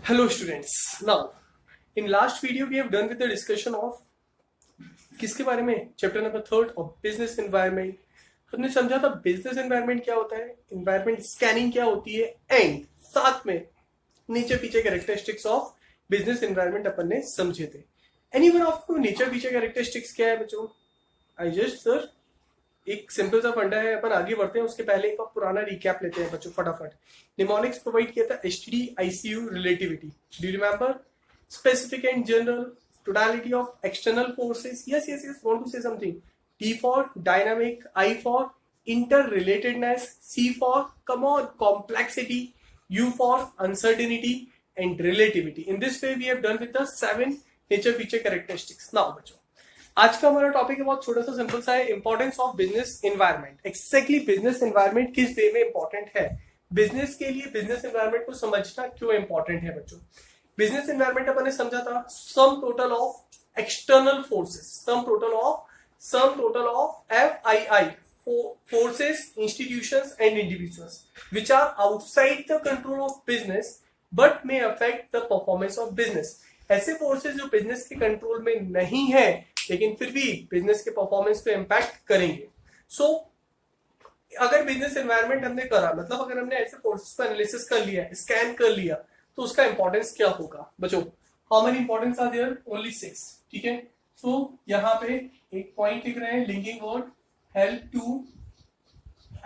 Hello students. Now, in last video we have done with the discussion of किसके बारे में chapter number 3 of business environment. हमने समझा था बिजनेस एनवायरनमेंट क्या होता है, एनवायरनमेंट स्कैनिंग क्या होती है एंड साथ में nature feature characteristics of business environment अपन ने समझे थे. Anyone of nature feature characteristics क्या है बच्चों? आई जस्ट सर एक सिंपल सा फंडा है, अपन आगे बढ़ते हैं उसके पहले एक पुराना रिकैप लेते हैं बच्चों फटाफट. निमोनिक्स प्रोवाइड किया था HTD ICU relativity. Do you remember? Specific and general, totality of external forces. Yes. Want to say something? D for dynamic, I for interrelatedness, C for complexity, U for uncertainty and relativity. In this way we have done with the 7 nature feature characteristics. Now बच्चों आज का हमारा topic है बहुत छोटा सा simple सा है, importance of business environment. Exactly business environment किस वे में इंपॉर्टेंट है, बिजनेस के लिए बिजनेस एनवायरनमेंट को समझना क्यों इंपॉर्टेंट है बच्चों. बिजनेस एनवायरनमेंट अपन ने समझा था sum total of external forces, sum total of FII forces, institutions and individuals which are outside the control of business but may affect the performance of business. ऐसे फोर्सेस जो business के control में नहीं है लेकिन फिर भी बिजनेस के परफॉर्मेंस को इम्पैक्ट करेंगे. सो अगर बिजनेस एनवायरनमेंट हमने करा, मतलब अगर हमने ऐसे फोर्सेस का एनालिसिस कर लिया, स्कैन कर लिया, तो उसका इंपॉर्टेंस क्या होगा बच्चों? How many importance are there? Only 6. ठीक है. सो यहाँ पे एक पॉइंट लिख रहे हैं, linking word help to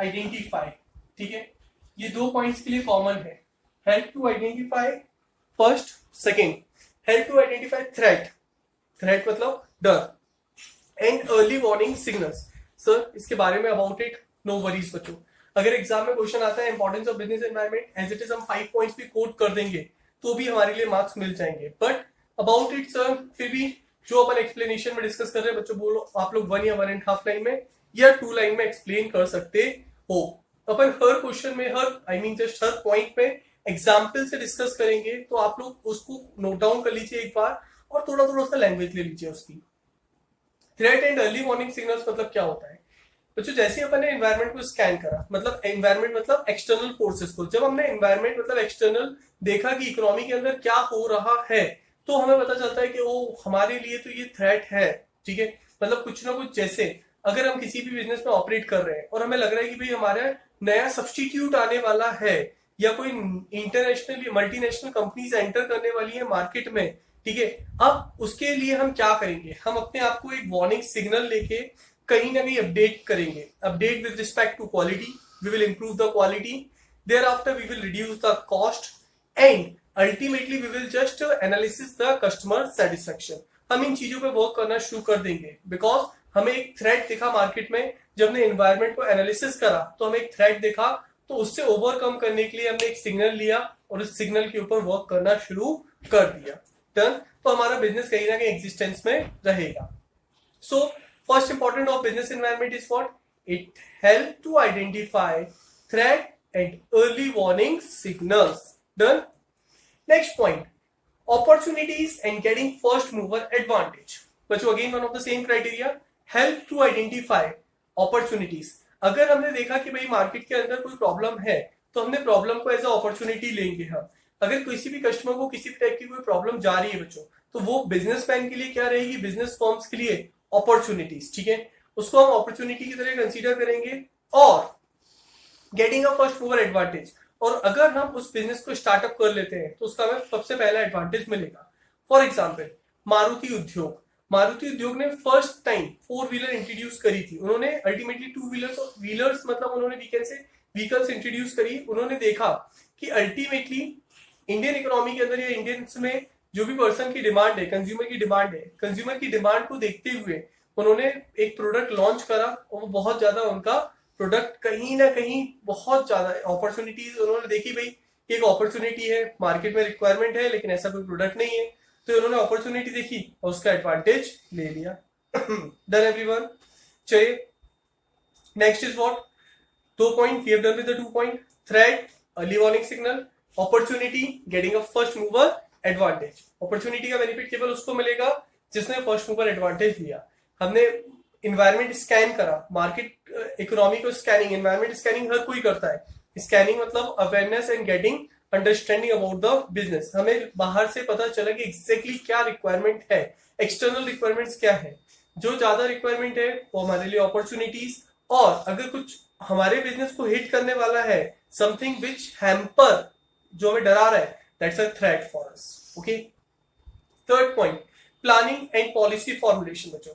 identify. ठीक है, ये 2 पॉइंट्स के लिए कॉमन है. Help to identify first, second help to identify threat मतलब डर, and early warning signals. Sir इसके बारे में अबाउट इट नो वरीज बच्चों. अगर एग्जाम में क्वेश्चन आता है importance of business environment, as it is हम 5 पॉइंट्स भी कोट कर देंगे तो भी हमारे लिए मार्क्स मिल जाएंगे. बट अबाउट इट सर फिर भी जो अपन एक्सप्लेनेशन में डिस्कस कर रहे हैं बच्चों, बोलो आप लोग 1 या 1.5 लाइन में या 2 लाइन में एक्सप्लेन कर सकते हो. अपन हर क्वेश्चन में, जस्ट हर पॉइंट में एग्जाम्पल से डिस्कस करेंगे, तो आप लोग उसको नोट डाउन कर लीजिए एक बार और थोड़ा सा लैंग्वेज ले लीजिए उसकी. Threat and early warning signals मतलब क्या होता है बच्चों? जैसे अपन ने एनवायरनमेंट को स्कैन करा, मतलब एनवायरनमेंट मतलब एक्सटर्नल फोर्सेस को, जब हमने एनवायरनमेंट मतलब एक्सटर्नल देखा कि इकोनॉमी के अंदर क्या हो रहा है, तो हमें पता चलता है कि वो हमारे लिए तो ये थ्रेट है. ठीक है, मतलब कुछ ना कुछ, जैसे अगर हम किसी भी बिजनेस में ऑपरेट कर रहे हैं और हमें लग रहा है कि भाई हमारा नया सब्सटीट्यूट आने वाला है या कोई इंटरनेशनल या मल्टीनेशनल कंपनीज एंटर करने वाली है मार्केट में. ठीक है, अब उसके लिए हम क्या करेंगे? हम अपने आप को एक वार्निंग सिग्नल लेके कहीं ना कहीं अपडेट करेंगे. Update with respect to quality, we will improve the quality, thereafter we will reduce the cost and ultimately we will just analysis the customer satisfaction. हम इन चीजों पे वर्क करना शुरू कर देंगे बिकॉज हमें एक थ्रेट दिखा मार्केट में. जब हमने एनवायरनमेंट को एनालिसिस करा तो हमें एक थ्रेट दिखा, तो उससे ओवरकम करने के लिए हमने एक सिग्नल लिया और उस सिग्नल के ऊपर वर्क करना शुरू कर दिया. डन. तो हमारा बिजनेस कहीं ना कहीं एग्जिस्टेंस में रहेगा. सो first important of business environment is what? It help to identify threat and early warning signals. Done. Next point, opportunities and getting first mover advantage. बच्चों again one of the same criteria, help to identify opportunities. अगर हमने देखा कि भाई market के अंदर कोई problem है तो हमने प्रॉब्लम को एज अ अपॉर्चुनिटी लेंगे हम. अगर किसी भी कस्टमर को किसी भी टाइप की कोई प्रॉब्लम जा रही है बच्चों, तो वो बिजनेसमैन के लिए क्या रहेगी? बिजनेस फर्म्स के लिए अपॉर्चुनिटीज. ठीक है, उसको हम अपॉर्चुनिटी की तरह कंसीडर करेंगे और getting a first mover advantage. और अगर हम उस बिजनेस को स्टार्टअप कर लेते हैं तो उसका हमें सबसे पहला एडवांटेज मिलेगा. फॉर एग्जाम्पल मारुति उद्योग ने फर्स्ट टाइम 4 व्हीलर इंट्रोड्यूस करी थी. उन्होंने अल्टीमेटली 2 व्हीलर्स और व्हीलर्स मतलब उन्होंने व्हीकल्स इंट्रोड्यूस करी. उन्होंने देखा कि अल्टीमेटली इंडियन इकोनॉमी के अंदर या इंडियंस में जो भी पर्सन की डिमांड है, कंज्यूमर की डिमांड को देखते हुए उन्होंने एक प्रोडक्ट लॉन्च करा और वो बहुत ज्यादा उनका प्रोडक्ट कहीं ना कहीं बहुत ज्यादा अपॉर्चुनिटीज उन्होंने देखी. भाई एक अपॉर्चुनिटी है, मार्केट में रिक्वायरमेंट है लेकिन ऐसा कोई प्रोडक्ट नहीं है, तो उन्होंने अपॉर्चुनिटी देखी और उसका एडवांटेज ले लिया. Done everyone. चलिए next is what? 2 point we have done with the 2 point, threat, early warning signal, opportunity, getting a first mover advantage. Opportunity का बेनिफिट केवल उसको मिलेगा जिसने फर्स्ट मूवर एडवांटेज लिया. हमने एनवायरनमेंट स्कैन करा, मार्केट इकोनॉमी को स्कैनिंग, एनवायरनमेंट स्कैनिंग हर कोई करता है. स्कैनिंग मतलब awareness and getting understanding about the business, हमें बाहर से पता चला कि एग्जैक्टली क्या रिक्वायरमेंट है, एक्सटर्नल रिक्वायरमेंट्स क्या है, जो ज्यादा रिक्वायरमेंट है वो हमारे लिए अपॉर्चुनिटीज, और अगर कुछ हमारे बिजनेस को हिट करने वाला है, समथिंग विच हैम्पर, जो हमें डरा रहा है, that's a threat for us. Okay, third point, planning and policy formulation. बच्चों,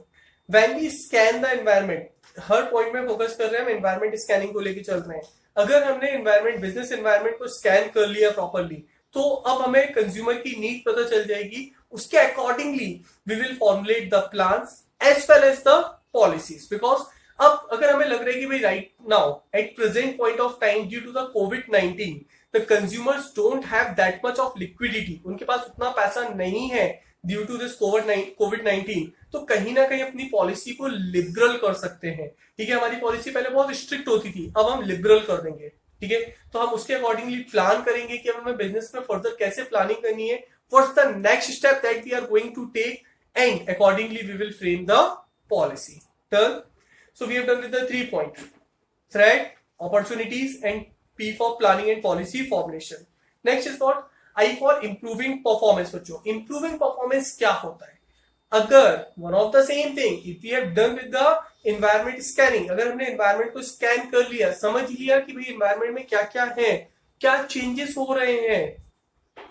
when we scan the environment, हर पॉइंट में फोकस कर रहे हैं, हम एनवायरमेंट स्कैनिंग को लेकर चल रहे हैं। अगर हमने एनवायरमेंट, बिजनेस एनवायरमेंट को स्कैन कर लिया प्रॉपरली, तो अब हमें कंज्यूमर की नीड पता चल जाएगी, उसके accordingly we will formulate the plans as well as the policies. Because अब अगर हमें लग रहा है कि भाई right now at present point of time due to the कोविड-19 the consumers don't have that much of liquidity, उनके पास उतना पैसा नहीं है ड्यू टू दिस कोविड-19, तो कहीं ना कहीं अपनी पॉलिसी को लिबरल कर सकते हैं। ठीक है, हमारी पॉलिसी पहले बहुत स्ट्रिक्ट होती थी, अब हम लिबरल कर देंगे। ठीक है, तो हम उसके अकॉर्डिंगली प्लान करेंगे कि हमें बिजनेस में फर्दर कैसे प्लानिंग करनी है, what's the next step that we are going to take, and accordingly we will frame the policy. Done, so we have done with the 3 point, threat, opportunities, and P for planning and policy formulation. Next is what I for improving performance। बच्चों, improving performance क्या होता है? अगर one of the same thing, if we have done with the environment scanning, अगर हमने environment को scan कर लिया, समझ लिया कि भाई environment में क्या क्या है, क्या changes हो रहे हैं,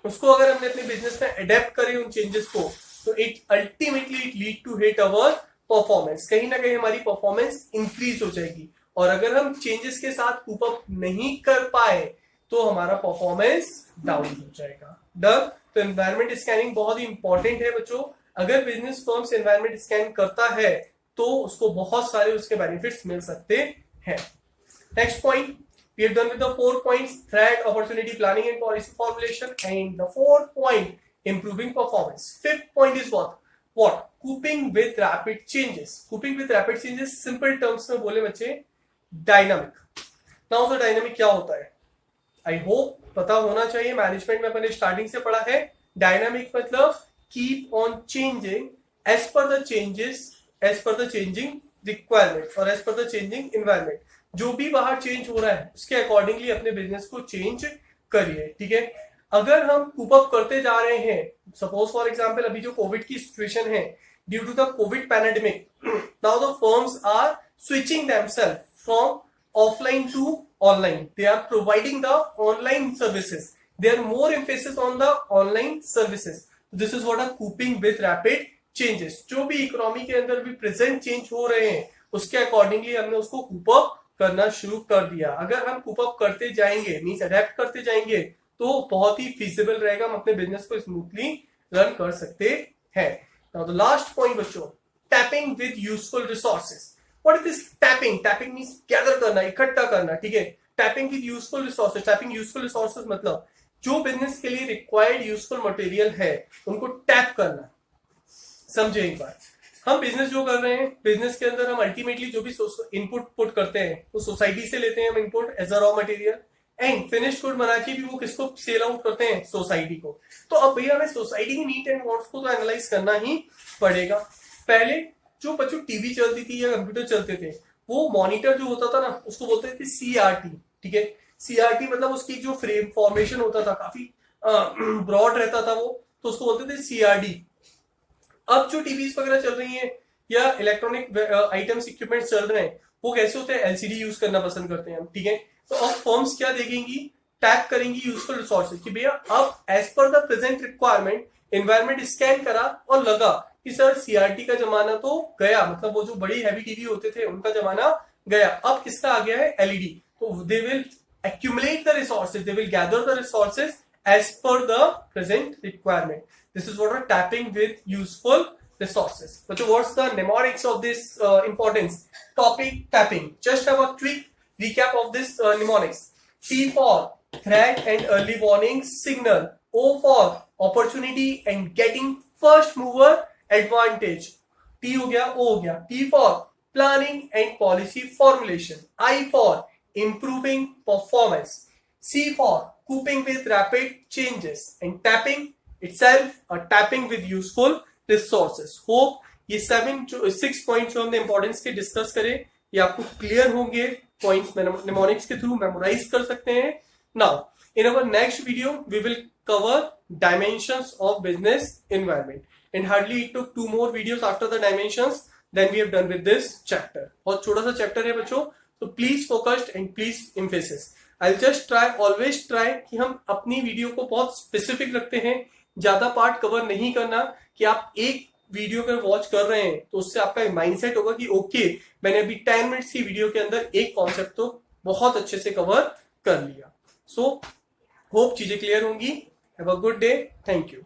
उसको अगर हमने अपने बिजनेस में अडेप्ट करें उन चेंजेस को, तो it ultimately it lead to hit our performance, कहीं ना कहीं हमारी परफॉर्मेंस इंक्रीज हो जाएगी। और अगर हम चेंजेस के साथ कूप अप नहीं कर पाए तो हमारा परफॉर्मेंस डाउन हो जाएगा। डन, तो एनवायरमेंट स्कैनिंग बहुत ही इंपॉर्टेंट है बच्चों। अगर बिजनेस फर्म्स एनवायरमेंट स्कैन करता है तो उसको बहुत सारे उसके बेनिफिट्स मिल सकते हैं। Next point, we have done with the 4 points, threat, opportunity, planning and policy formulation, and the 4th point, improving performance. 5th point is what cooping with rapid changes। cooping with rapid changes simple terms में बोले बच्चे, dynamic. Now तो dynamic क्या होता है, I hope पता होना चाहिए, मैनेजमेंट में अपने स्टार्टिंग से पढ़ा है। डायनामिक मतलब keep on changing as per the changes, as per the changing requirement और as per the changing environment. जो भी बाहर चेंज हो रहा है उसके अकॉर्डिंगली अपने बिजनेस को चेंज करिए। ठीक है, अगर हम कूप अप करते जा रहे हैं, सपोज फॉर एग्जांपल अभी जो कोविड की सिचुएशन है, due to the Covid pandemic, now the firms are switching themself from offline to online, they are providing the online services, they are more emphasis on the online services. This is what are coping with rapid changes. जो भी economy के अंदर भी present change हो रहे हैं उसके accordingly हमने उसको कूप अप करना शुरू कर दिया। अगर हम कूप अप करते जाएंगे, मींस अडेप्ट करते जाएंगे, तो बहुत ही फीजिबल रहेगा, हम अपने बिजनेस को स्मूथली रन कर सकते हैं। नाउ द लास्ट पॉइंट बच्चों, tapping with useful resources. What is this tapping? Tapping means gather करना, इकट्ठा करना। ठीक है, tapping with useful resources. Tapping useful resources मतलब जो बिजनेस के लिए रिक्वायर्ड यूजफुल मटेरियल है उनको टैप करना। समझे एक बार, हम बिजनेस जो कर रहे हैं, बिजनेस के अंदर हम अल्टीमेटली जो भी इनपुट पुट करते हैं वो सोसाइटी से लेते हैं हम input as a raw material, and finish good बना के भी वो किसको सेल आउट करते हैं, सोसाइटी को। तो अब भैया हमें सोसाइटी की नीड एंड वांट्स को तो एनालाइज करना ही पड़ेगा। पहले जो बच्चों टीवी चलती थी या कंप्यूटर चलते थे, वो मॉनिटर जो होता था ना उसको बोलते थे CRT। ठीक है, CRT मतलब उसकी जो फ्रेम फॉर्मेशन होता था काफी ब्रॉड रहता था वो, तो उसको बोलते थे CRD। अब जो टीवीज वगैरह चल रही हैं या इलेक्ट्रॉनिक आइटम्स इक्विपमेंट चल रहे हैं वो कैसे होते हैं, LCD यूज करना पसंद करते हैं हम। ठीक है, तो अब फर्म्स क्या देखेंगी, टैप करेंगी यूजफुल रिसोर्सेज कि भैया अब as per the present requirement environment scan करा और लगा कि सर CRT का जमाना तो गया, मतलब वो जो बड़ी हैवी टीवी होते थे उनका जमाना गया, अब किसका आ गया है, LED। तो they will accumulate the resources, they will gather the resources as per the present requirement. This is what we're tapping with useful resources. But what's the mnemonics of this importance topic, tapping? Just have a quick recap of this mnemonics. T for threat and early warning signal. O for opportunity and getting first mover advantage. T हो गया, O हो गया. P for planning and policy formulation. I for improving performance. C for coping with rapid changes, and tapping itself or tapping with useful resources. Hope ये 6 point जो हमने importance के discuss करे ये आपको क्लियर होंगे, पॉइंट्स निमोनिक्स के through memorise कर सकते हैं। Now In our next video, we will cover dimensions of business environment. And hardly it took 2 more videos after the dimensions, then we have done with this chapter. बहुत छोटा सा chapter है बच्चों, so please focused and please emphasis. I'll just always try कि हम अपनी video को बहुत स्पेसिफिक रखते हैं, ज्यादा पार्ट कवर नहीं करना कि आप एक वीडियो अगर वॉच कर रहे हैं तो उससे आपका माइंडसेट होगा कि ओके मैंने अभी 10 मिनट्स की वीडियो के अंदर एक कॉन्सेप्ट तो बहुत अच्छे से कवर कर लिया. सो होप चीजें क्लियर होंगी. Have a good day. Thank you.